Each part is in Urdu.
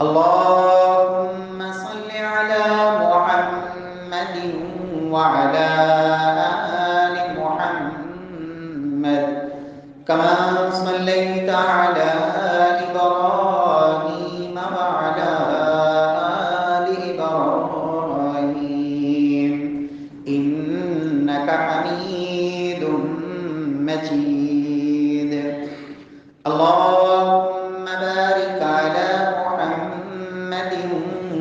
اللهم صل على محمد وعلى آل محمد كما صليت على إبراهيم وعلى آل إبراهيم إنك حميد مجيد. اللهم بارك على محمد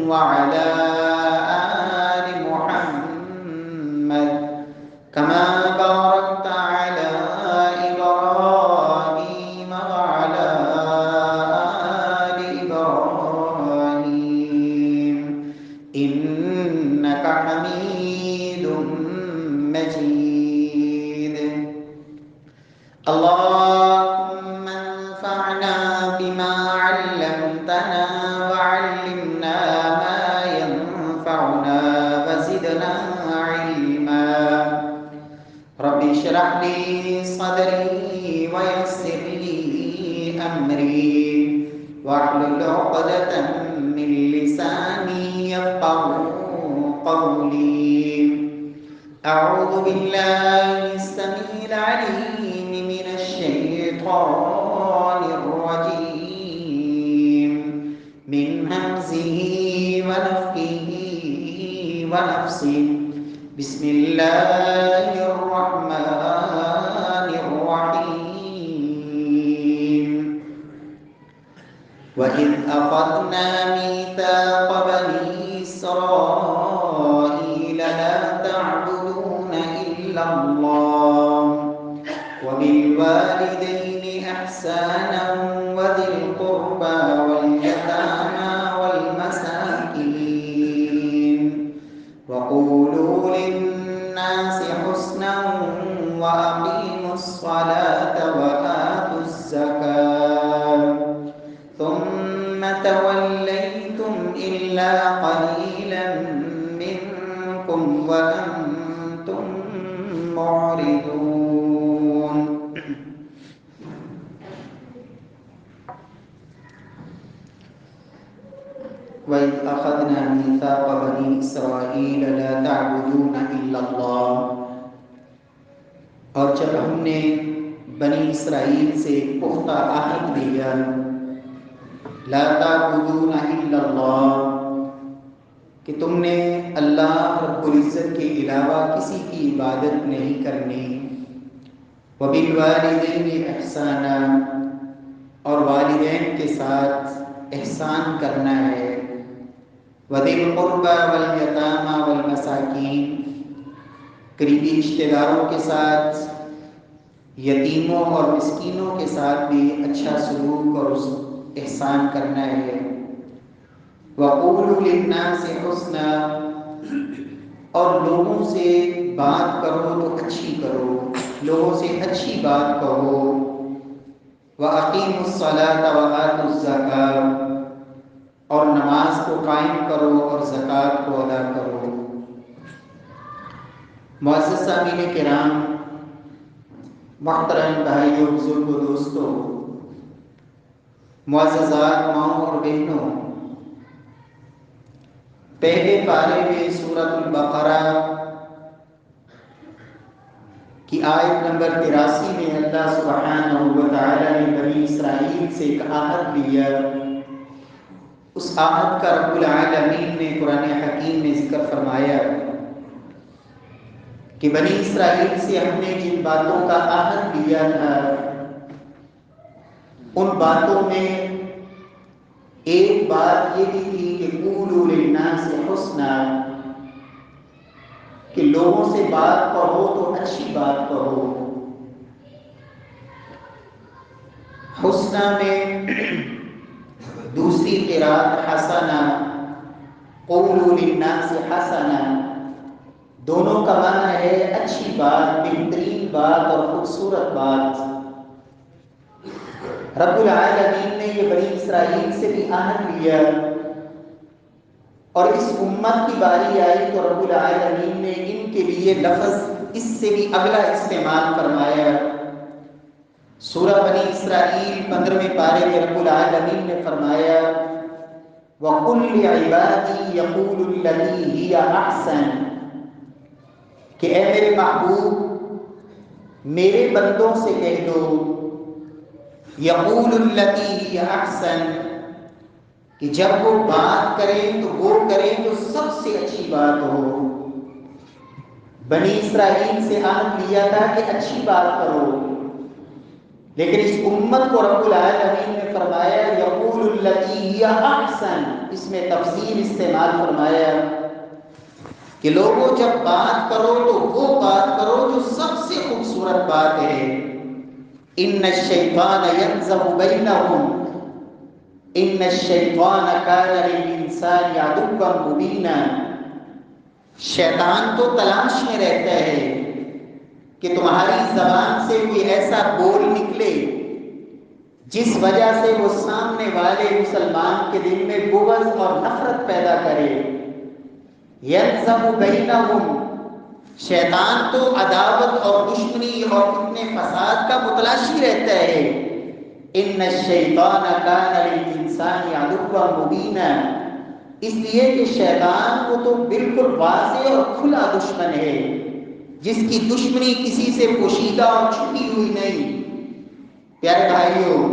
وعلى آل محمد كما باركت على إبراهيم وعلى آل إبراهيم إنك حميد مجيد. اللهم انفعنا بما علمتنا وعلمنا ما ينفعنا وزدنا علما. رب اشرح لي صدري ويسر لي أمري واحلل عقدة من لساني يفقهوا قولي. أعوذ بالله السميع العليم من الشيطان الرجيم من همزه ونفخه ونفسه. بسم الله الرحمن الرحيم. وإذ أخذنا ميثاق بني إسرائيل لا تعبدون إلا الله وبالوالدين إحسانا وذي القربى واليتامى والمساكين وقولوا للناس حسنا وأقيموا الصلاة وآتوا الزكاة ثم توليتم إلا قليلا منكم وأنتم معرضون. وَإِذْ أَخَذْنَا مِيثَاقَ بَنِي إِسْرَائِيلَ لَا تَعْبُدُونَ إِلَّا اللَّهَ، اور جب ہم نے بنی اسرائیل سے ایک پختہ عہد لیا، لا تعبدون الا اللہ، کہ تم نے اللہ رب العزت کے علاوہ کسی کی عبادت نہیں کرنی، وبالوالدین احسانا، اور والدین کے ساتھ احسان کرنا ہے، وذی القربى والیتامى والمساکین، قریبی رشتہ داروں کے ساتھ، یتیموں اور مسکینوں کے ساتھ بھی اچھا سلوک اور احسان کرنا ہے، وَقُولُوا لِلنَّاسِ حُسْنًا، اور لوگوں سے بات کرو تو اچھی کرو، لوگوں سے اچھی بات کہو، وَأَقِيمُوا الصَّلَاةَ وَآتُوا الزَّكَاةَ، اور نماز کو قائم کرو اور زکوٰۃ کو ادا کرو۔ معزز سامعین کرام، محترم بھائیوں، بزرگوں، دوستوں، معززات ماؤں اور بہنوں، پہلے پارے میں سورۃ البقرہ کی آیت نمبر 83 میں اللہ سبحانہ و تعالی نے بنی اسرائیل سے ایک عہد لیا۔ اس عہد کا رب العالمین نے قرآن حکیم میں ذکر فرمایا کہ بنی اسرائیل سے ہم نے جن باتوں کا عہد لیا تھا، ان باتوں میں ایک بات یہ بھی تھی کہ قولوا للناس حسنا، کہ لوگوں سے بات کہو تو اچھی بات کہو۔ حسنا میں دوسری قرات حسنا، قولوا للناس حسنا، دونوں کا معنی ہے اچھی بات، بہترین بات اور خوبصورت بات۔ رب العالمین نے یہ بنی اسرائیل سے بھی عہد لیا، اور اس امت کی باری آئی تو رب العالمین نے ان کے لیے لفظ اس سے بھی اگلا استعمال فرمایا۔ سورہ بنی اسرائیل 15ویں پارے میں رب العالمین نے فرمایا وَقُلْ لِعِبَادِي يَقُولُ الَّذِي هِيَ أَحْسَنُ، کہ اے میرے محبوب میرے بندوں سے کہہ دو یقول التی ہی احسن، کہ جب وہ بات کریں تو وہ کریں جو سب سے اچھی بات ہو۔ بنی اسرائیل سے عہد لیا تھا کہ اچھی بات کرو، لیکن اس امت کو رب العالمین نے فرمایا یقول التی ہی احسن، اس میں تفصیل استعمال فرمایا کہ لوگوں جب بات کرو تو وہ بات کرو جو سب سے خوبصورت بات ہے۔ ان الشیطان ینزغ بینہم ان الشیطان کان للانسان عدوا مبینا، شیطان تو تلاش میں رہتا ہے کہ تمہاری زبان سے کوئی ایسا بول نکلے جس وجہ سے وہ سامنے والے مسلمان کے دل میں بغض اور نفرت پیدا کرے۔ ینزغ بینہم، شیطان تو عداوت اور دشمنی اور فتنے فساد کا متلاشی رہتا ہے۔ ان الشیطان کان للانسان عدوا مبینا، اس لیے کہ شیطان وہ تو بالکل واضح اور کھلا دشمن ہے، جس کی دشمنی کسی سے پوشیدہ اور چھپی ہوئی نہیں۔ پیارے بھائیوں،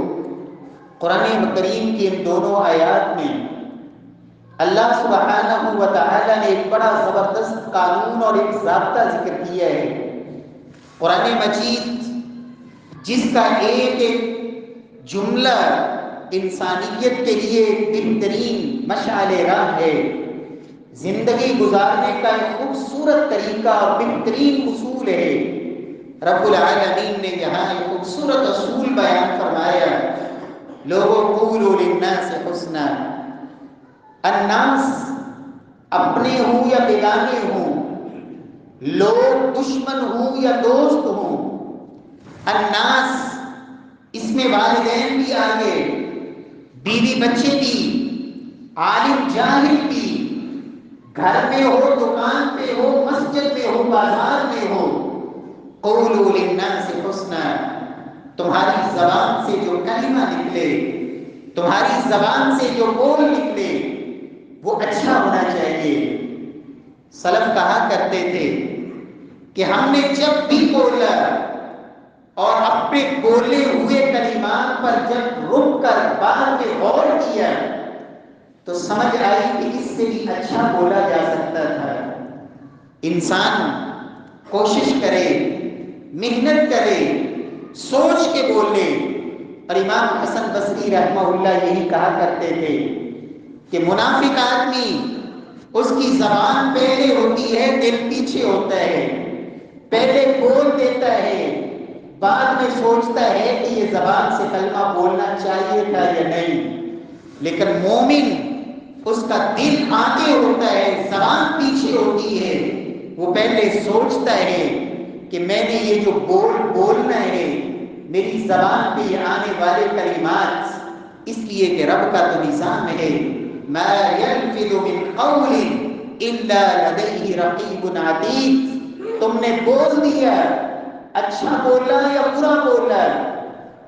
قرآن کریم کی ان دونوں آیات میں اللہ سبحانہ و تعالی نے ایک بڑا زبردست قانون اور ایک ضابطہ ذکر کیا ہے۔ قرآن مجید جس کا ایک ایک جملہ انسانیت کے لیے بہترین مشعل راہ ہے، زندگی گزارنے کا ایک خوبصورت طریقہ اور بہترین اصول ہے، رب العالمین نے یہاں ایک خوبصورت اصول بیان فرمایا، لوگوں قولوا للناس حسنا، الناس اپنے ہوں یا بیگانے ہوں، لوگ دشمن ہوں یا دوست ہوں، الناس اس میں والدین بھی آگے، بیوی بچے بھی، عالم جاہل بھی، گھر میں ہو، دکان پہ ہو، مسجد میں ہو، بازار میں ہو، قولوا للناس حسنا، تمہاری زبان سے جو کلمہ نکلے، تمہاری زبان سے جو بول نکلے وہ اچھا ہونا چاہیے۔ سلف کہا کرتے تھے کہ ہم نے جب بھی بولا اور اپنے بولے ہوئے کلمات پر جب رک کر بعد میں غور کیا تو سمجھ آئی کہ اس سے بھی اچھا بولا جا سکتا تھا۔ انسان کوشش کرے، محنت کرے، سوچ کے بولے، اور امام حسن بصری رحمہ اللہ یہی کہا کرتے تھے کہ منافق آدمی اس کی زبان پہلے ہوتی ہے، دل پیچھے ہوتا ہے، پہلے بول دیتا ہے، بعد میں سوچتا ہے کہ یہ زبان سے کلمہ بولنا چاہیے تھا یا نہیں۔ لیکن مومن اس کا دل آگے ہوتا ہے، زبان پیچھے ہوتی ہے، وہ پہلے سوچتا ہے کہ میں نے یہ جو بولنا ہے، میری زبان پہ آنے والے کلمات، اس لیے کہ رب کا تو نظام ہے ما یلفظ من قول الا لدیہ رقیب عتید، تم نے بول دیا، اچھا بولا یا برا بولا،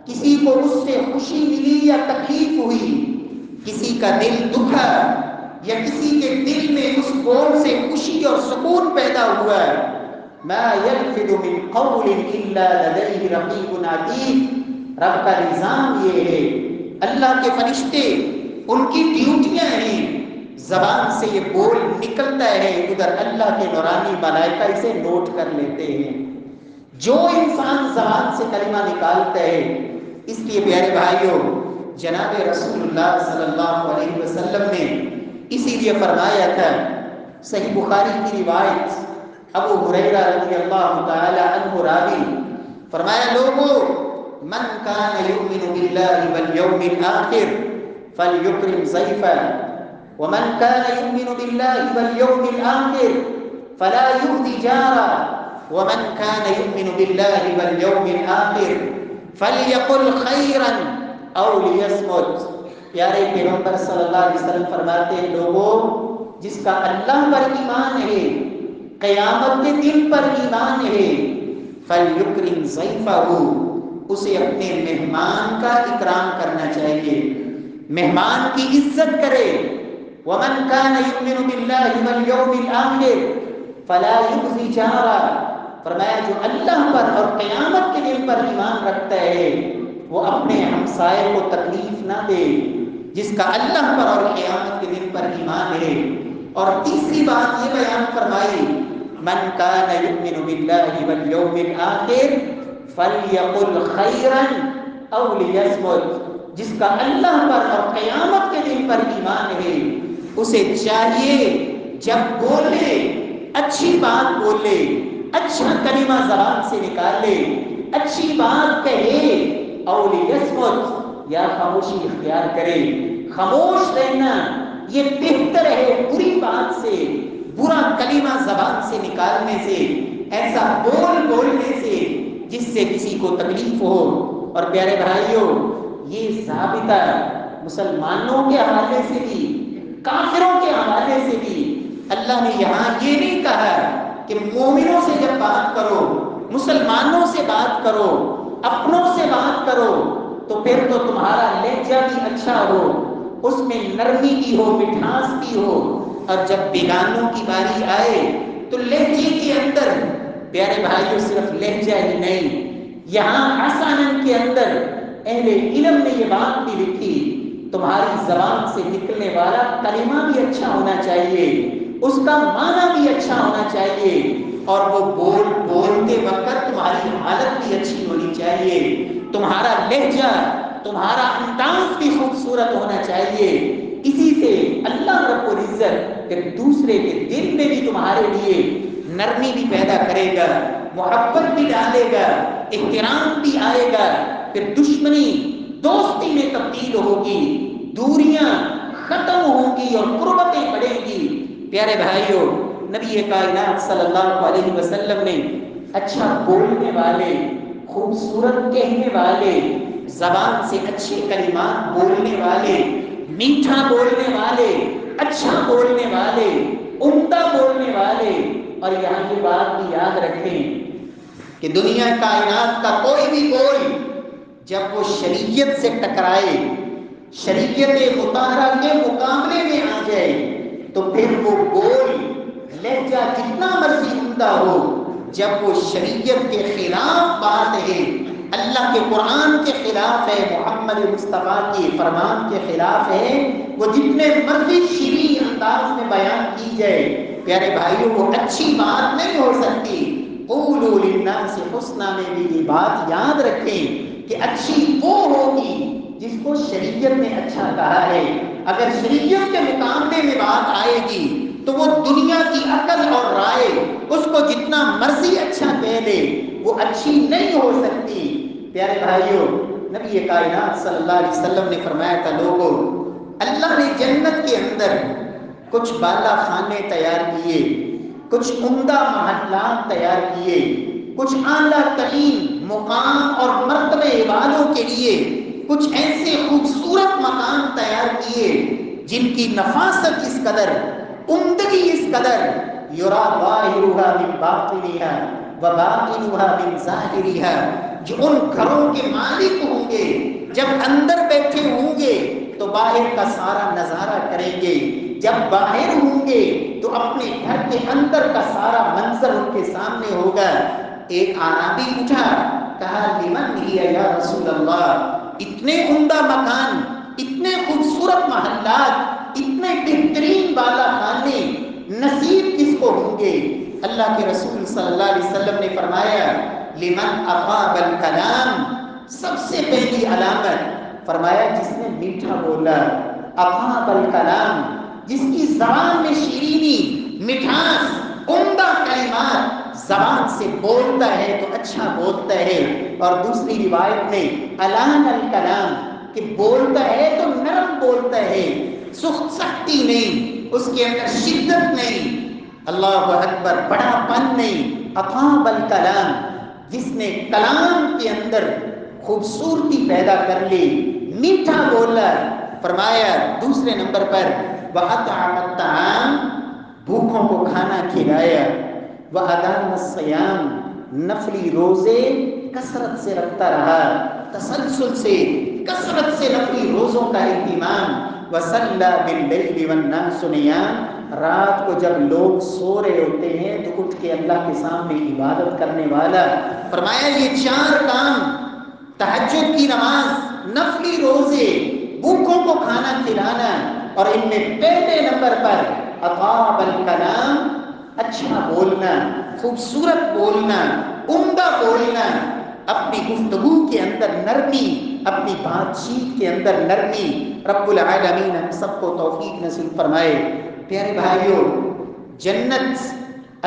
کسی کو اس سے خوشی ملی یا تکلیف ہوئی، کسی کا دل دکھا یا کسی کے دل میں اس بول سے خوشی اور سکون پیدا ہوا، ما یلفظ من قول الا لدیہ رقیب عتید، رب کا نظام یہ ہے، اللہ کے فرشتے ان کی ڈیوٹیاں ہیں، زبان سے یہ بول نکلتا ہے، ادھر اللہ کے نورانی ملائکہ اسے نوٹ کر لیتے ہیں۔ جو انسان زبان سے کلمہ نکالتا ہے، اس لیے پیارے بھائیوں جناب رسول اللہ صلی اللہ علیہ وسلم نے اسی لیے فرمایا تھا، صحیح بخاری کی روایت، ابو ہریرہ رضی اللہ تعالی عنہ راوی، فرمایا لوگوں من کان یؤمن باللہ والیوم الآخر فلیکرم ضیفہ ومن کان یؤمن باللہ والیوم الآخر فلا یؤذی جارہ ومن كان يؤمن بالله واليوم الآخر فليقل خيرا أو ليصمت۔ پیارے پیغمبر صلی اللہ علیہ وسلم فرماتے ہیں لوگوں جس کا اللہ پر ایمان ہے، قیامت کے دن پر ایمان ہے، فَلْيُكْرِمْ ضَيْفَهُ، اسے اپنے مہمان کا اکرام کرنا چاہیے، مہمان کی عزت کرے، وَمَنْ كَانَ يُؤْمِنُ بِاللَّهِ وَالْيَوْمِ الْآخِرِ فَلَا يُؤْذِ جَارَهُ، فرمایا جو اللہ پر اور قیامت کے دن پر ایمان رکھتا ہے وہ اپنے ہمسائے کو تکلیف نہ دے، جس کا اللہ پر اور قیامت کے دن پر ایمان ہے۔ اور تیسری بات یہ بیان فرمائی، من کان یؤمن باللہ والیوم الآخر فلیقل خیرا او لیصمت، جس کا اللہ پر اور قیامت کے دن پر ایمان ہے اسے چاہیے جب بولے اچھی بات بولے، اچھا کلمہ زبان سے نکالے، اچھی بات کہے، او لیصمت یا خاموشی اختیار کرے۔ خاموش رہنا یہ بہتر ہے بری بات سے، برا کلمہ زبان سے نکالنے سے، ایسا بولنے سے جس سے کسی کو تکلیف ہو۔ اور پیارے بھائیوں، یہ ضابطہ مسلمانوں کے حوالے سے بھی، کافروں کے حوالے سے بھی اللہ نے یہاں یہ نہیں کہا کہ مومنوں سے جب بات کرو، مسلمانوں سے بات کرو، اپنوں سے بات کرو تو پھر تو تمہارا لہجہ بھی اچھا ہو، اس میں نرمی بھی ہو، مٹھاس بھی ہو، اور جب بیگانوں کی باری آئے تو لہجے کے اندر، پیارے بھائیوں صرف لہجہ ہی نہیں، یہاں حسنن کے اندر اہل علم نے یہ بات بھی لکھی، تمہاری زبان سے نکلنے والا کلمہ بھی اچھا ہونا چاہیے، اس کا معنی بھی اچھا ہونا چاہیے، اور وہ بولتے وقت تمہاری حالت بھی اچھی ہونی چاہیے، تمہارا لہجہ، تمہارا انداز بھی خوبصورت ہونا چاہیے۔ اسی سے اللہ رب العزت پھر دوسرے کے دل میں بھی تمہارے لیے نرمی بھی پیدا کرے گا، محبت بھی ڈالے گا، احترام بھی آئے گا، پھر دشمنی دوستی میں تبدیل ہوگی، دوریاں ختم ہوں گی اور قربتیں بڑھیں گی۔ پیارے بھائیوں، نبی کائنات صلی اللہ علیہ وسلم نے اچھا بولنے والے، خوبصورت کہنے والے، زبان سے اچھے کلمات بولنے والے، میٹھا بولنے والے، اچھا بولنے والے، عمدہ بولنے والے، اور یہاں یہ بات بھی یاد رکھیں کہ دنیا کائنات کا کوئی بھی بول جب وہ شریعت سے ٹکرائے، شریعت مطہرہ کے مقابلے میں آ جائے تو پھر وہ بول لہجہ جتنا مرضی عمدہ ہو، جب وہ شریعت کے خلاف بات ہے، اللہ کے قرآن کے خلاف ہے، محمد مصطفیٰ کی فرمان کے خلاف ہے، وہ جتنے مرضی شیریں انداز میں بیان کی جائے، پیارے بھائیوں وہ اچھی بات نہیں ہو سکتی۔ قولوا للناس حسنا میں بھی یہ بات یاد رکھیں کہ اچھی وہ ہوگی جس کو شریعت نے اچھا کہا ہے۔ اگر شریعت کے مقابلے میں بات آئے گی تو وہ دنیا کی عقل اور رائے اس کو جتنا مرضی اچھا کہہ لے وہ اچھی نہیں ہو سکتی۔ پیارے بھائیوں، نبی کائنات صلی اللہ علیہ وسلم نے فرمایا تھا، لوگوں اللہ نے جنت کے اندر کچھ بالا خانے تیار کیے، کچھ عمدہ محلات تیار کیے، کچھ اعلیٰ ترین مقام اور مرتبے والوں کے لیے کچھ ایسے خوبصورت مقام تیار کیے جن کی نفاست اس قدر، عمدگی اس قدر، یرا ظاہرها من باطنها وباطنها من ظاہرها، جو ان گھروں کے مالک ہوں گے جب اندر بیٹھے ہوں گے تو باہر کا سارا نظارہ کریں گے، جب باہر ہوں گے تو اپنے گھر کے اندر کا سارا منظر ان کے سامنے ہوگا۔ ایک اعرابی اٹھا، کہا لمن ہی یا رسول اللہ، اتنے عمدہ مکان، اتنے خوبصورت محلات، اتنے بہترین بالا خانے نصیب کس کو ہوں گے؟ اللہ کے رسول صلی اللہ علیہ وسلم نے فرمایا لمن اطاب الکلام، سب سے پہلی علامت فرمایا جس نے میٹھا بولا، اطاب الکلام، جس کی زبان میں شیرینی، مٹھاس، عمدہ کلمات، زبان سے بولتا ہے تو اچھا بولتا ہے۔ اور دوسری روایت میں الان الکلام، کہ بولتا ہے تو نرم بولتا ہے، سختی نہیں، اس کے اندر شدت نہیں، اللہ اکبر، بڑا پن نہیں، اطاب الکلام، جس نے کلام کے اندر خوبصورتی پیدا کر لی، میٹھا بولا۔ فرمایا دوسرے نمبر پر وَأَطْعَمَ الطَّعَامَ، بھوکوں کو کھانا کھلایا، وَأَدَامَ الصِّيَامَ، نفلی روزے کثرت سے رکھتا رہا، تسلسل سے، کثرت سے نفلی روزوں کا اہتمام، وصلی باللیل والناس نیام، رات کو جب لوگ سو رہے ہوتے ہیں تو اٹھ کے اللہ کے سامنے عبادت کرنے والا۔ فرمایا یہ 4 کام، تہجد کی نماز، نفلی روزے، بھوکوں کو کھانا کھلانا، اور ان میں پہلے نمبر پر اطاب الکلام، اچھا بولنا، خوبصورت بولنا، عمدہ بولنا، اپنی گفتگو کے اندر نرمی، اپنی بات چیت کے اندر نرمی۔ رب العالمین ہم سب کو توفیق نصیب فرمائے۔ پیارے بھائیوں، جنت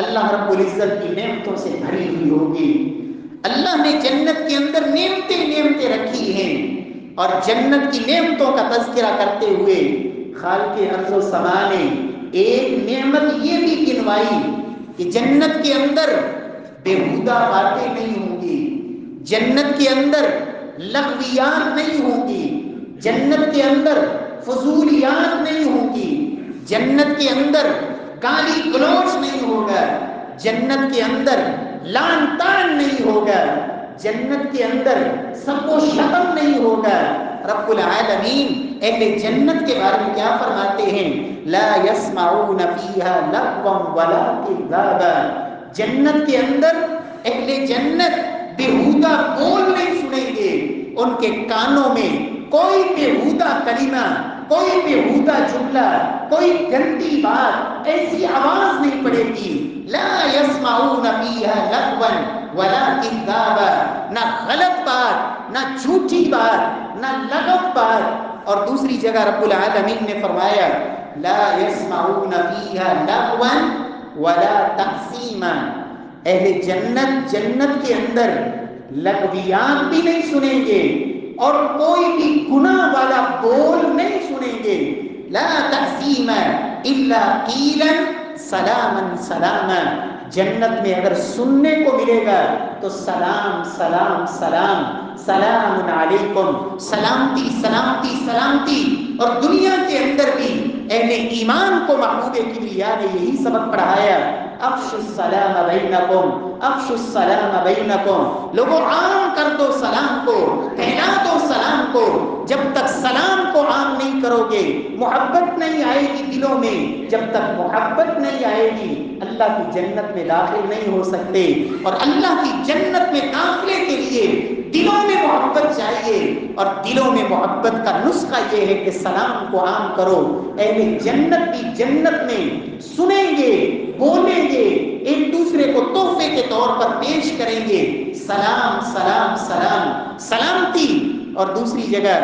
اللہ رب العزت کی نعمتوں سے بھری ہوئی ہوگی۔ اللہ نے جنت کے اندر نعمتیں رکھی ہیں، اور جنت کی نعمتوں کا تذکرہ کرتے ہوئے خالق ارض و سما نے ایک نعمت یہ بھی گنوائی کہ جنت کے اندر بیہودہ باتیں نہیں ہوں گی، جنت کے اندر لغویات نہیں ہوں گی، جنت کے اندر فضولیات نہیں ہوں گی، جنت کے اندر گالی گلوچ نہیں ہوگا، جنت کے اندر لعن طعن نہیں ہوگا، جنت کے اندر سب و شتم نہیں ہوگا۔ رب العالمین اہل جنت کے بارے میں کیا فرماتے ہیں؟ لا يسمعون فيها لغوا ولا كذابا، جنت کے اندر اہل جنت بیہودہ بول نہیں سنیں گے، ان کے کانوں میں کوئی بیہودہ کلمہ، کوئی بیہودہ جملہ، کوئی گندی بات، ایسی آواز نہیں پڑے گی۔ لا يسمعون فيها لغوا ولا كذابا، نہ غلط بات، نہ جھوٹی بات، نہ لغو بات۔ اور دوسری جگہ رب العالمین نے فرمایا لا يسمعون فيها لغوا ولا تأثیما، اہل جنت جنت کے اندر لغویات بھی نہیں سنیں گے اور کوئی بھی گناہ والا بول نہیں سنیں گے۔ لا تأثیما الا قیلا سلاما سلاما، جنت میں اگر سننے کو ملے گا تو سلام سلام سلام، سلام علیکم، سلامتی سلامتی سلامتی۔ اور دنیا کے اندر بھی اہل ایمان کو محبوب کبریا نے یہی سبق پڑھایا، افشوا السلام بینکم، افشوا السلام بینکم، لوگوں عام کر دو سلام کو، پھیلا دو سلام کو۔ جب تک سلام کو عام نہیں کرو گے محبت نہیں آئے گی دلوں میں، جب تک محبت نہیں آئے گی اللہ کی جنت میں داخل نہیں ہو سکتے۔ اور اللہ کی جنت میں داخلے کے لیے دلوں میں محبت چاہیے، اور دلوں میں محبت کا نسخہ یہ ہے کہ سلام کو عام کرو۔ اہل جنت بھی جنت میں سنیں گے، بولیں گے، ایک دوسرے کو تحفے کے طور پر پیش کریں گے، سلام سلام سلام، سلامتی۔ اور دوسری جگہ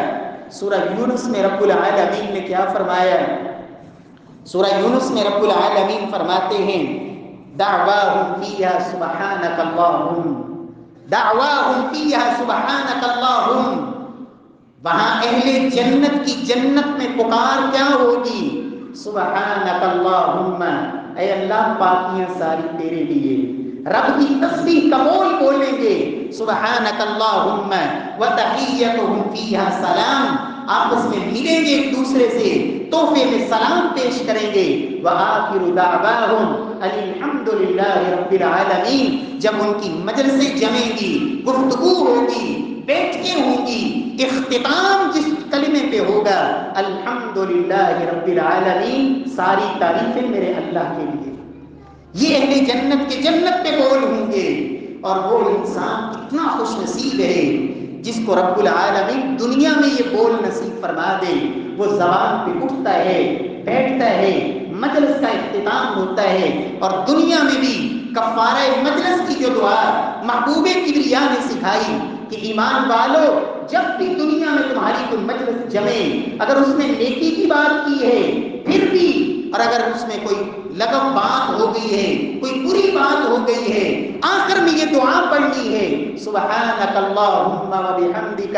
سورہ یونس میں رب العالمین نے کیا فرمایا؟ سورہ یونس میں رب العالمین فرماتے ہیں دعواہم فیہا سبحانک اللہم، دعواہم فیہا سبحانک اللہم، وہاں اہل جنت کی جنت میں پکار کیا ہوگی؟ سبحانک اللہم، اے اللہ پاکیاں ساری تیرے لیے، رب کی تسبیح کا بول بولیں گے سبحانک اللہم، وتحیتہم فیہا سلام، آپس میں ملیں گے ایک دوسرے سے، تحفے میں سلام پیش کریں گے، وآخر دعواہم ان الحمد للہ رب العالمین، جب ان کی مجلسیں جمیں گی، گفتگو ہوگی، بیٹھیں ہوں گی، اختتام جس کلمے پہ ہوگا الحمدللہ رب العالمین، ساری تعریفیں میرے اللہ کے لیے۔ یہ اہل جنت کے جنت پہ بول ہوں گے، اور وہ انسان کتنا خوش نصیب ہے جس کو رب العالمین دنیا میں یہ بول نصیب فرما دے۔ وہ زبان پہ اٹھتا ہے، بیٹھتا ہے، مجلس کا اختتام ہوتا ہے، اور دنیا میں بھی کفارہ مجلس کی جو دعا محبوب کبریا نے سکھائی کہ ایمان والو جب بھی دنیا میں تمہاری کوئی مجلس جمے، اگر اس میں نیکی کی بات کی ہے پھر بھی، اور اگر اس میں کوئی لغو بات ہو گئی ہے، کوئی بری بات ہو گئی ہے، آخر میں یہ دعا پڑھنی ہے سبحانک اللہم وبحمدک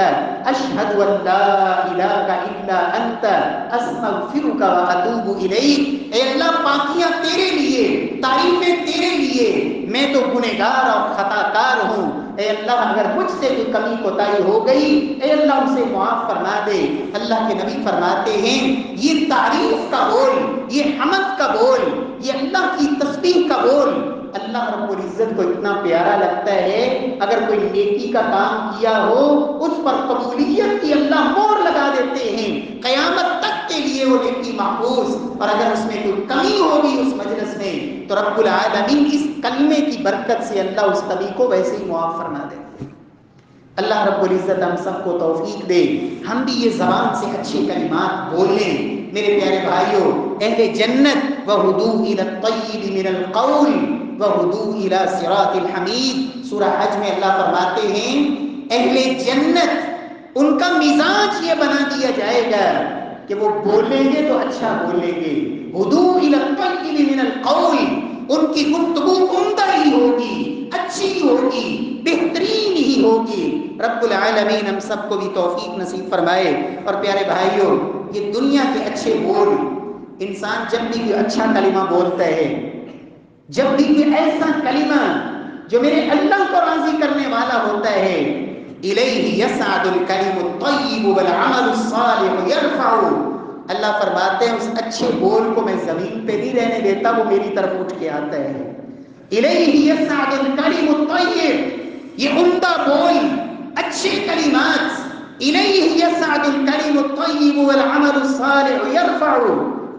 اشہد ان لا الہ الا انت استغفرک واتوب الیک۔ اے اللہ پاکیاں تیرے لیے، تعریفیں تیرے لیے، میں تو گنہگار اور خطا کار ہوں، اے اللہ اگر مجھ سے کوئی کمی کوتاہی ہو گئی اے اللہ اسے معاف فرما دے۔ اللہ کے نبی فرماتے ہیں یہ تعریف کا بول، یہ حمد کا بول، یہ اللہ کی تسبیح کا بول اللہ رب العزت کو اتنا پیارا لگتا ہے، اگر کوئی نیکی کا کام کیا ہو اس پر قبولیت کی اللہ مہر لگا دیتے ہیں، قیامت تک کے کے لیے وہ نیکی محفوظ، اور اگر اس میں کوئی کمی ہوگی اس مجلس میں تو رب العالمین اس کلمے کی برکت سے اللہ اس کمی کو ویسے ہی معاف فرما دے۔ اللہ رب العزت ہم سب کو توفیق دے، ہم بھی یہ زبان سے اچھے کلمات بول لیں۔ میرے پیارے بھائیوں، اہل جنت وَہُدُوا إِلَى الطَّيِّبِ مِنَ الْقَوْلِ وَهُدُوا إِلَى صِرَاطِ الْحَمِيدِ۔ سورہ حج میں اللہ فرماتے ہیں اہل جنت ان کا مزاج یہ بنا دیا جائے گا کہ وہ بولیں گے تو اچھا بولیں گے۔ ہدوء إِلَى الطَّيِّبِ مِنَ الْقَوْلِ، ان کی گفتگو عمدہ ہی ہوگی، اچھی ہوگی، بہترین ہی ہوگی۔ رب العالمین ہم سب کو بھی توفیق نصیب فرمائے۔ اور پیارے بھائیوں، یہ دنیا کے اچھے بول، انسان جب بھی کوئی اچھا کلمہ بولتا ہے، جب بھی کوئی ایسا کلمہ جو میرے اللہ کو راضی کرنے والا ہوتا ہے، الیہ یصعد الکلم الطیب والعمل الصالح یرفعہ، اللہ فرماتے ہیں اس اچھے بول کو میں زمین پہ نہیں رہنے دیتا، وہ میری طرف اٹھ کے آتا ہے۔ الیہ یصعد الکلم الطیب، یہ عمدہ بول، اچھے کلمات، الیہ یصعد الکلم الطیب والعمل الصالح یرفعہ،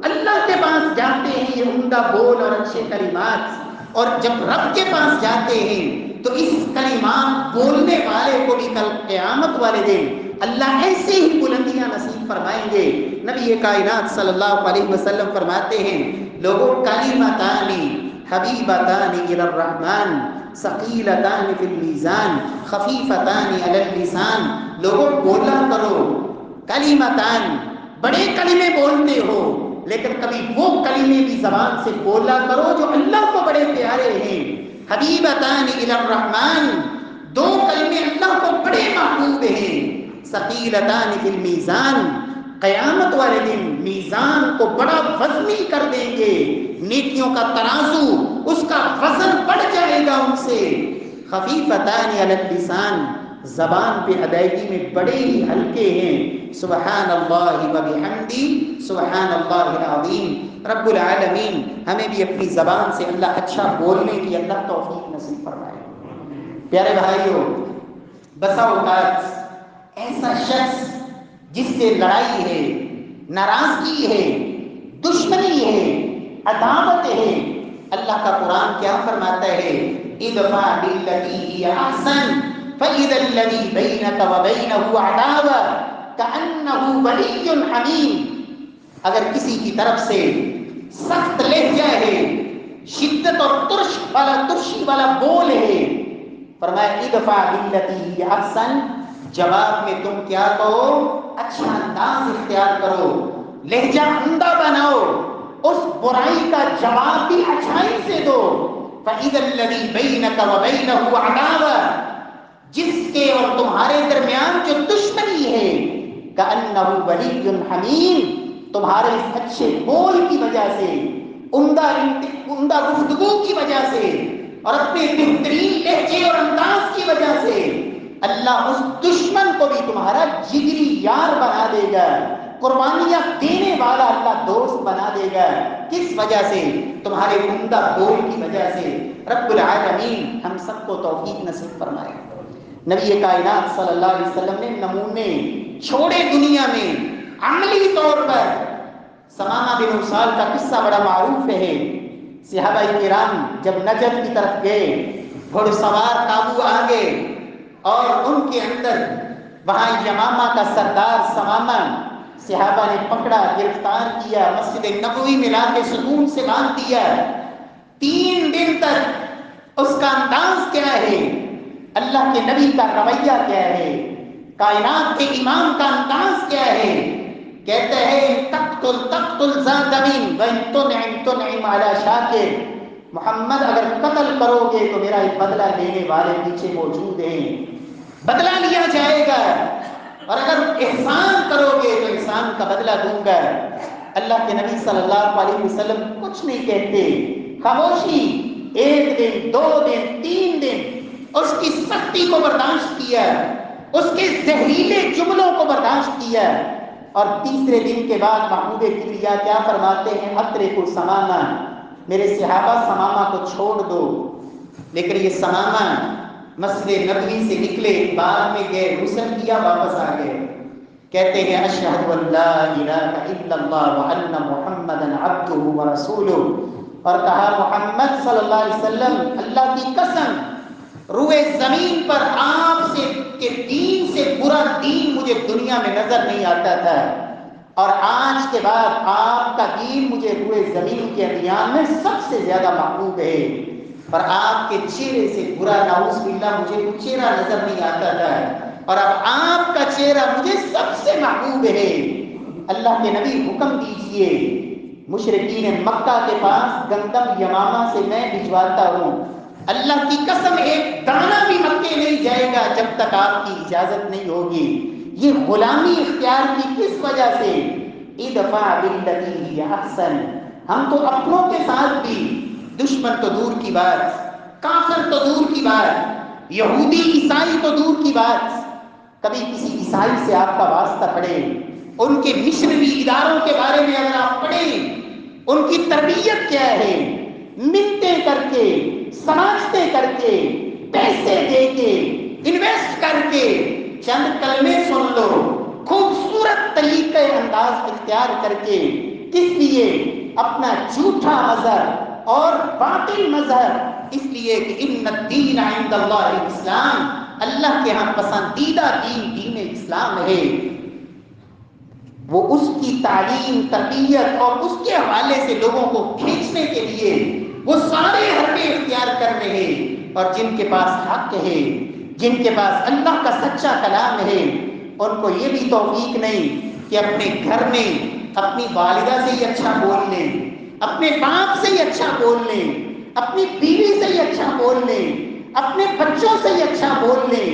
اللہ کے پاس جاتے ہیں یہ عمدہ بول اور اچھے کلمات، اور جب رب کے پاس جاتے ہیں تو اس کلمات بولنے والے کو بھی کل قیامت والے دن اللہ ایسے ہی بلندیاں نصیب فرمائیں گے۔ نبی کائنات صلی اللہ علیہ وسلم فرماتے ہیں لوگوں کلمتان حبیبتان الی الرحمن ثقیلتان فی المیزان خفیفتان علی اللسان، لوگوں بولا کرو کلمتان، بڑے کلمے بولتے ہو لیکن کبھی وہ کلمے بھی زبان سے بولا کرو جو اللہ کو بڑے پیارے ہیں۔ حبیبتان الی الرحمن، دو کلمے اللہ کو بڑے محبوب ہیں۔ ثقیلتان فی المیزان، قیامت والے دن میزان کو بڑا وزنی کر دیں گے، نیکیوں کا ترازو اس کا وزن بڑھ جائے گا ان سے۔ خفیفتان علی اللسان، زبان پہ ادائیگی میں بڑے ہی ہلکے ہیں۔ سبحان اللہ و بحمدہ سبحان اللہ العظیم۔ رب العالمین ہمیں بھی اپنی زبان سے اللہ اچھا بولنے کی اللہ توفیق نصیب فرمائے۔ پیارے بھائیوں، بسا اوقات ایسا شخص جس سے لڑائی ہے، ناراضگی ہے، دشمنی ہے، عداوت ہے، اللہ کا قرآن کیا فرماتا ہے؟ ادفع بالتی ہی احسن فاذا الذی بینک وبینہ عداوہ کأنہ ولی حمیم۔ اگر کسی کی طرف سے سخت لہجہ ہے، شدت اور ترشی والا بول ہے، فرمایا ادفع بالتی ہی احسن، جواب میں تم کیا کہو؟ اچھا انداز اختیار کرو، لہجہ عمدہ بناؤ، اس برائی کا جواب بھی اچھائی سے دو۔ فَإِذَا الَّذِي بَيْنَكَ وَبَيْنَهُ عَدَاوَةٌ، جس کے اور تمہارے درمیان جو دشمنی ہے، كَأَنَّهُ وَلِيٌّ حَمِيمٌ، تمہارے اس اچھے بول کی وجہ سے، عمدہ گفتگو کی وجہ سے، اور اپنے بہترین لہجے اور انداز کی وجہ سے اللہ اس دشمن کو بھی تمہارا جگری یار بنا دے گا، قربانیاں دینے والا اللہ دوست بنا دے گا۔ کس وجہ سے؟ تمہارے عمدہ بول کی وجہ سے۔ رب العالمین ہم سب کو توفیق نصیب فرمائے۔ نبی کائنات صلی اللہ علیہ وسلم نے نمونے چھوڑے دنیا میں، عملی طور پر۔ ثمامہ بن اسال کا قصہ بڑا معروف ہے۔ صحابہ کرام جب نجد کی طرف گئے، گھڑ سوار قابو آ گئے، اور ان کے اندر وہاں یمامہ کا سردار ثمامہ صحابہ نے پکڑا، گرفتار کیا، مسجد نبوی میں لا کے ستون سے باندھ دیا۔ 3 دن تک اس کا انداز کیا ہے، اللہ کے نبی کا رویہ کیا ہے، کائنات کے امام کا انداز کیا ہے؟ کہتے ہیں تقتل ذا دم وان تنعم علی شاکر، محمد اگر قتل کرو گے تو میرا ایک بدلہ لینے والے پیچھے موجود ہیں، بدلہ لیا جائے گا، اور اگر احسان کرو گے تو احسان کا بدلہ دوں گا۔ اللہ کے نبی صلی اللہ علیہ وسلم کچھ نہیں کہتے، خاموشی، 1 دن 2 دن 3 دن اس کی سختی کو برداشت کیا، اس کے زہریلے جملوں کو برداشت کیا، اور تیسرے دن کے بعد محبوب کبریا کیا فرماتے ہیں؟ اترکوا ثمامہ، میرے صحابہ ثمامہ کو چھوڑ دو۔ لیکن یہ ثمامہ مسجد نبوی سے نکلے، بعد میں گئے، غسل کیا، واپس آ گئے۔ کہتے ہیں اشہد ان لا الہ الا اللہ وان محمدا عبدہ ورسولہ، اور کہا محمد صلی اللہ علیہ وسلم اللہ کی قسم روئے زمین پر آپ سے کے دین سے برا دین مجھے دنیا میں نظر نہیں آتا تھا، اور آج کے بعد آپ کا دین مجھے روئے زمین کے ادیان میں سب سے زیادہ محبوب ہے، اور آپ کے چہرے سے برا نعوذ باللہ مجھے کوئی چہرہ نظر نہیں آتا تھا، اور اب آپ کا چہرہ مجھے سب سے محبوب ہے۔ اللہ کے نبی حکم دیجئے مشرکین مکہ کے پاس گندم یمامہ سے میں بھجواتا ہوں، اللہ کی قسم ایک دانہ بھی مکے نہیں جائے گا جب تک آپ کی اجازت نہیں ہوگی۔ یہ غلامی اختیار کی کس وجہ سے؟ ادفع باللتی ہی احسن، ہم تو اپنوں کے ساتھ بھی، دشمن تو دور کی بات، کافر تو دور کی بات، یہودی عیسائی تو دور کی بات، کبھی کسی عیسائی سے آپ کا واسطہ پڑے، ان کے مشنری اداروں کے بارے میں اگر آپ پڑھیں، ان کی تربیت کیا ہے، منتیں کر کے، سماجتیں کر کے، پیسے دے کے، انویسٹ کر کے چند کلمے سن لو، خوبصورت طریقے انداز اختیار کر کے، کس لیے؟ اپنا جھوٹا مذہب اور باطل مذہب، اس لیے کہ ان الدین عند اللہ الاسلام، اللہ کے ہاں پسندیدہ دین اسلام ہے۔ وہ اس کی تعلیم، تربیت اور اس کے حوالے سے لوگوں کو کھینچنے کے لیے وہ سارے حربے اختیار کر رہے ہیں، اور جن کے پاس حق ہے، جن کے پاس اللہ کا سچا کلام ہے، ان کو یہ بھی توفیق نہیں کہ اپنے گھر میں اپنی والدہ سے ہی اچھا بول لیں، اپنے باپ سے ہی اچھا بول لیں، اپنی بیوی سے ہی اچھا بول لیں، اپنے بچوں سے ہی اچھا بول لیں۔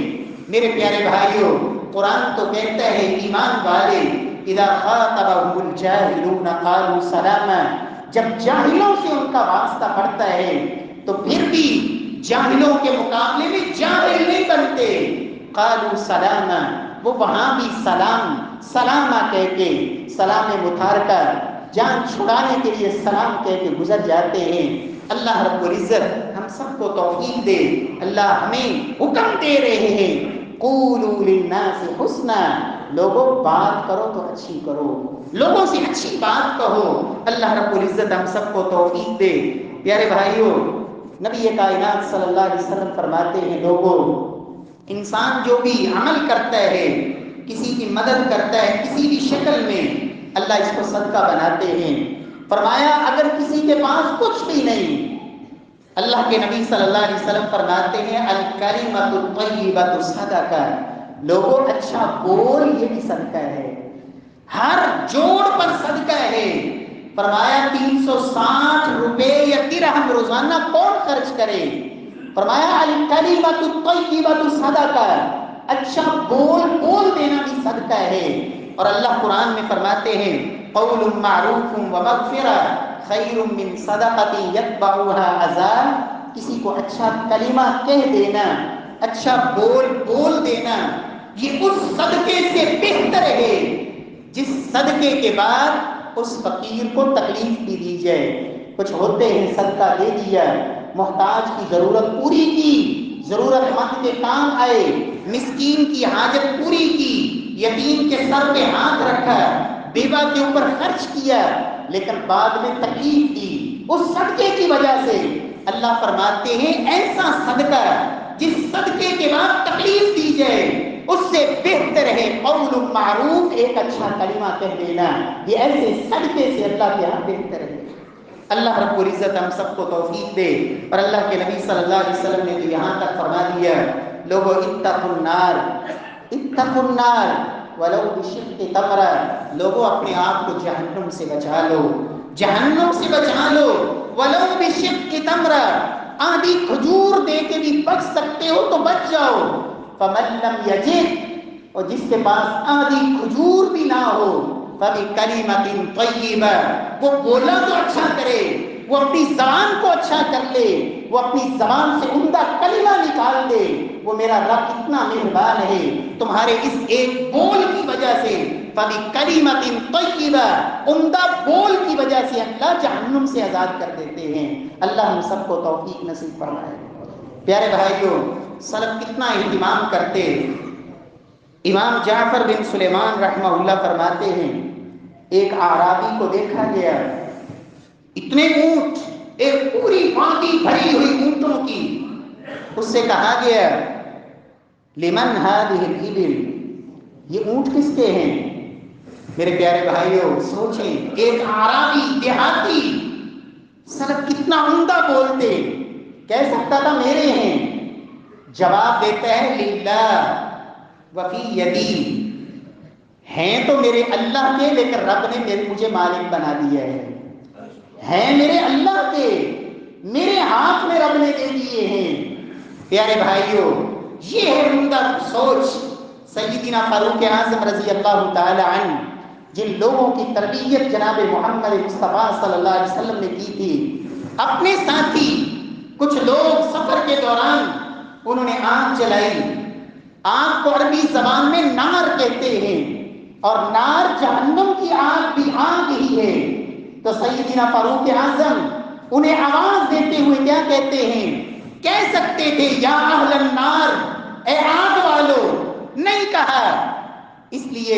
میرے پیارے بھائیوں، قرآن تو کہتا ہے ایمان والے اذا خاطبهم الجاہلون قالوا سلاما، جب جاہلوں سے ان کا واسطہ پڑتا ہے تو پھر بھی جاہلوں کے مقابلے میں جاہل نہیں بنتے، قالوا سلاما، وہ وہاں بھی سلام سلامہ کہہ کے، سلام متحرکہ جان چھڑانے کے لیے سلام کہہ کے گزر جاتے ہیں۔ اللہ رب العزت ہم سب کو توفیق دے۔ اللہ ہمیں حکم دے رہے ہیں قولوا للناس حسنا، لوگوں بات کرو تو اچھی کرو، لوگوں سے اچھی بات کہو۔ اللہ رب العزت ہم سب کو توفیق دے۔ پیارے بھائیوں، نبی کائنات صلی اللہ علیہ وسلم فرماتے ہیں لوگوں، انسان جو بھی عمل کرتا ہے، کسی کی مدد کرتا ہے کسی بھی شکل میں، اللہ اس کو صدقہ بناتے ہیں۔ فرمایا اگر کسی کے پاس کچھ بھی نہیں، اللہ کے نبی صلی اللہ علیہ وسلم فرماتے ہیں الکلمۃ الطیبۃ صدقہ، لوگوں اچھا بول یہ بھی صدقہ ہے، ہر جوڑ پر صدقہ ہے۔ فرمایا 360 روپے یا درہم روزانہ کون خرچ کرے؟ فرمایا الکلمۃ الطیبۃ صدقہ، اچھا بول دینا بھی صدقہ ہے۔ اور اللہ قرآن میں فرماتے ہیں قول معروف ومغفرہ خیر من صدقۃ یتبعها اذى، کسی کو اچھا کلمہ کہہ دینا، اچھا بول دینا، یہ اس صدقے سے بہتر ہے جس صدقے کے بعد اس فقیر کو تکلیف بھی دی جائے۔ کچھ ہوتے ہیں صدقہ دے دیا، محتاج کی ضرورت پوری کی، ضرورت مند کے کام آئے، مسکین کی حاجت پوری کی، یتیم کے سر پہ ہاتھ رکھا، بیوہ کے اوپر خرچ کیا، لیکن بعد میں تکلیف دی اس صدقے کی وجہ سے۔ اللہ فرماتے ہیں ایسا صدقہ جس صدقے کے بعد تکلیف دی جائے اس سے بہتر ہے قول معروف، ایک اچھا کلمہ کہہ دینا، یہ ایسے صدقے سے اللہ کے ہاں بہتر ہے۔ اللہ رب العزت ہم سب کو توفیق دے۔ اور اللہ کے نبی صلی اللہ علیہ وسلم نے تو یہاں تک فرما دیا لوگوں اتقوا النار، اتقوا النار ولو بشق تمرہ، لوگوں اپنے آپ کو جہنم سے بچا لو، جہنم سے بچا لو، ولو بشق تمرہ، آدھی کھجور دے کے بھی بچ سکتے ہو تو بچ جاؤ۔ فمن لم یجد، اور جس کے پاس آدھی کھجور بھی نہ ہو، فبکلمۃ طیبہ، وہ بولا تو اچھا کرے، وہ اپنی زبان کو اچھا کر لے، وہ اپنی زبان سے عمدہ کلمہ نکال دے۔ وہ میرا رب اتنا مہربان ہے، تمہارے اس ایک بول کی وجہ سے، فبکلمۃ طیبہ، عمدہ بول کی وجہ سے اللہ جہنم سے آزاد کر دیتے ہیں۔ اللہ ہم سب کو توفیق نصیب فرمائے۔ پیارے بھائیوں، سلف کتنا اہتمام کرتے، امام جعفر بن سلیمان رحمہ اللہ فرماتے ہیں ایک اعرابی کو دیکھا گیا، اتنے اونٹ، ایک پوری وادی بھری ہوئی اونٹوں کی۔ اس سے کہا گیا لمن هذه الابل، یہ اونٹ کس کے ہیں؟ میرے پیارے بھائیوں سوچیں، ایک اعرابی دیہاتی سلف کتنا عمدہ بولتے، کہہ سکتا تھا میرے ہیں، جواب دیتا ہے للہ وفی یدی، ہیں تو میرے اللہ کے، لیکن رب نے مجھے مالک بنا دیا ہے، ہیں میرے اللہ کے، میرے ہاتھ میں رب نے دے دیے ہیں۔ پیارے بھائیوں یہ ہے عمدہ سوچ سیدنا فاروق اعظم رضی اللہ تعالی عنہ، جن لوگوں کی تربیت جناب محمد مصطفیٰ صلی اللہ علیہ وسلم نے کی تھی۔ اپنے ساتھی کچھ لوگ سفر کے دوران انہوں نے آگ جلائی، آگ کو عربی زبان میں نار کہتے ہیں، اور نار جہنم کی آگ بھی آگ ہی ہے۔ تو سیدنا فاروق اعظم انہیں آواز دیتے ہوئے کیا کہتے ہیں؟ کہہ سکتے تھے یا اہل النار، اے آگ والو، نہیں کہا، اس لیے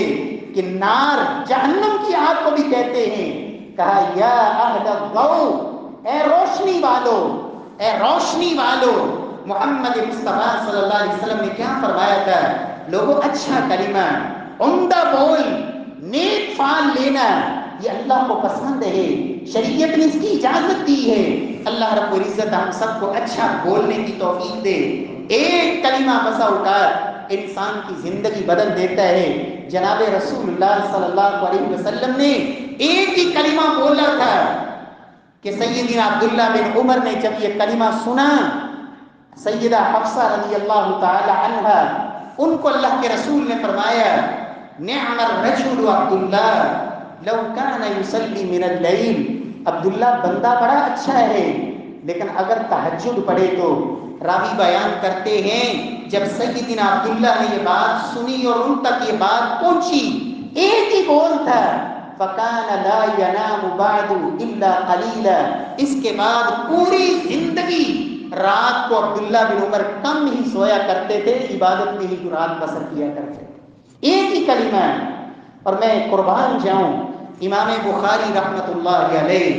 کہ نار جہنم کی آگ کو بھی کہتے ہیں، کہا یا اہل الضوء، اے روشنی والو، اے روشنی والو۔ محمد مصطفیٰ صلی اللہ علیہ وسلم نے کیا فرمایا تھا؟ لوگوں اچھا کلمہ، عمدہ بول، نیک فعل لینا یہ اللہ کو پسند ہے، شریعت نے اس کی اجازت دی ہے۔ اللہ رب العزت ہم سب کو اچھا بولنے کی توفیق دے۔ ایک کلمہ بسا اوقات انسان کی زندگی بدل دیتا ہے۔ جناب رسول اللہ صلی اللہ علیہ وسلم نے ایک ہی کلمہ بولا تھا کہ سیدنا عبداللہ بن عمر نے جب یہ کلمہ سنا، سیدہ حفصہ رضی اللہ تعالی عنہ، ان کو اللہ کے رسول نے فرمایا نعم الرجل عبداللہ لو کان یصلی من اللیل، عبداللہ بندہ بڑا اچھا ہے لیکن اگر تہجد پڑھے تو۔ راوی بیان کرتے ہیں جب سیدنا عبداللہ نے یہ بات سنی اور ان تک یہ بات پہنچی، ایک ہی بول تھا فَكَانَ لَا يَنَامُ بَعْدُ إِلَّا قَلِيلًا، اس کے بعد پوری زندگی رات کو عبداللہ بن عمر کم ہی سویا کرتے تھے، عبادت میں ہی رات بسر کیا کرتے تھے۔ ایک ہی کلمہ ہے۔ اور میں قربان جاؤں امام بخاری رحمت اللہ علیہ،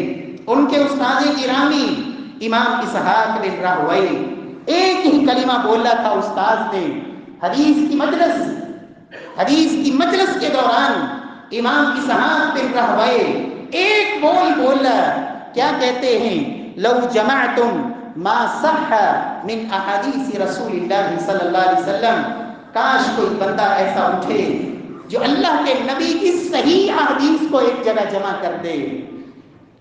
ان کے استاد گرامی امام اسحاق بن راہوئی، ایک ہی کلمہ بولا تھا استاد نے، حدیث کی مجلس کے دوران امام اسحاق بن راہوئی ایک بول بولا، کیا کہتے ہیں؟ لو جمعتم ما صح من احادیث رسول اللہ صلی اللہ علیہ وسلم، کاش کوئی بندہ ایسا اٹھے جو اللہ کے نبی کی صحیح احادیث کو ایک جگہ جمع کر دے۔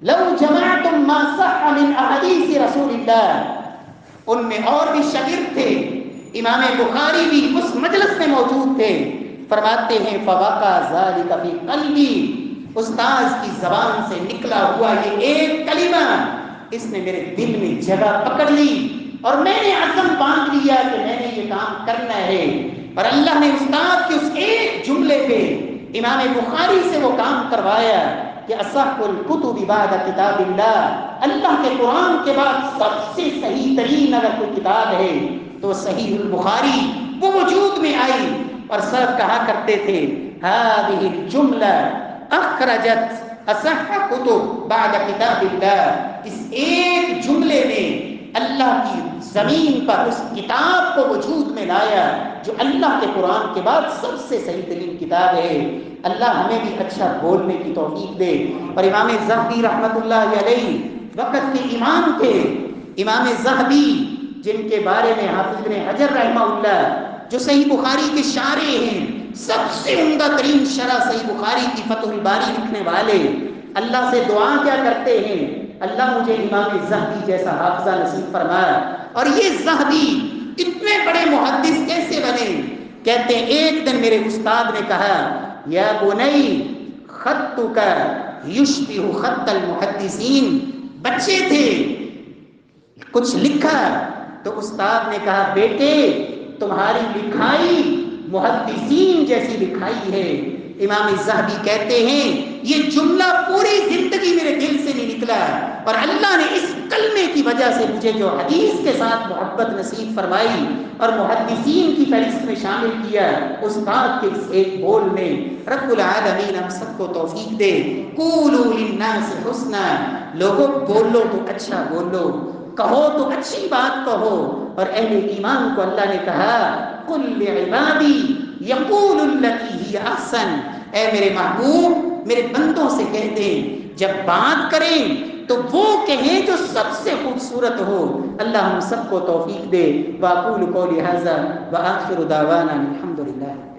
لو جمعتم ما صح من احادیث رسول اللہ، ان میں اور بھی شاگرد تھے، امام بخاری بھی اس مجلس میں موجود تھے۔ فرماتے ہیں فوقع ذلک فی قلبی، استاذ کی زبان سے نکلا ہوا یہ ایک کلمہ اس نے میرے دل میں جگہ پکڑ لی، اور میں نے عزم باندھ لیا کہ میں نے یہ کام کرنا ہے۔ اور اللہ نے استاد کے اس ایک جملے پہ امام بخاری سے وہ کام کروایا کہ اصح الکتب بعد کتاب اللہ، اللہ کے قرآن کے بعد سب سے صحیح ترین اگر کوئی کتاب ہے تو صحیح البخاری وہ وجود میں آئی۔ اور سب کہا کرتے تھے هذه الجملہ اخرجت اصح کتب بعد کتاب اللہ، اس ایک جملے نے اللہ کی زمین پر اس کتاب کو وجود میں لایا جو اللہ کے قرآن کے بعد سب سے صحیح ترین کتاب ہے۔ اللہ ہمیں بھی اچھا بولنے کی توفیق دے۔ اور امام ذہبی رحمت اللہ علیہ وقت کے امام تھے، امام ذہبی جن کے بارے میں حافظ ابن حجر رحمہ اللہ جو صحیح بخاری کے شارح ہیں، سب سے عمدہ ترین شرح صحیح بخاری کی فتح الباری لکھنے والے، اللہ سے دعا کیا کرتے ہیں اللہ مجھے امام ذہبی جیسا حافظہ نصیب فرمایا۔ اور یہ ذہبی اتنے بڑے محدث کیسے بنے؟ کہتے ہیں ایک دن میرے استاد نے کہا یا بنی خطک یشبہ خط المحدثین، بچے تھے کچھ لکھا تو استاد نے کہا بیٹے تمہاری لکھائی محدثین جیسی لکھائی ہے۔ امام ذہبی کہتے ہیں یہ جملہ پوری زندگی میرے دل سے نہیں نکلا، اور اللہ نے اس کلمہ کلمے کی وجہ سے مجھے جو حدیث کے ساتھ محبت نصیب فرمائی اور محدثین کی فہرست میں شامل کیا، اس بات کے اس ایک بول میں رب العالمین ہم سب کو توفیق دے۔ قولوا للناس حسنا، لوگوں بولو تو اچھا بولو، کہو تو اچھی بات کہو۔ اور اہل ایمان کو اللہ نے کہا قل لعبادی یقول التی ہی احسن، اے میرے محبوب میرے بندوں سے کہہ دیں جب بات کریں تو وہ کہیں جو سب سے خوبصورت ہو۔ اللہ ہم سب کو توفیق دے۔ واقول قولی ھذا وآخر دعوانا الحمدللہ۔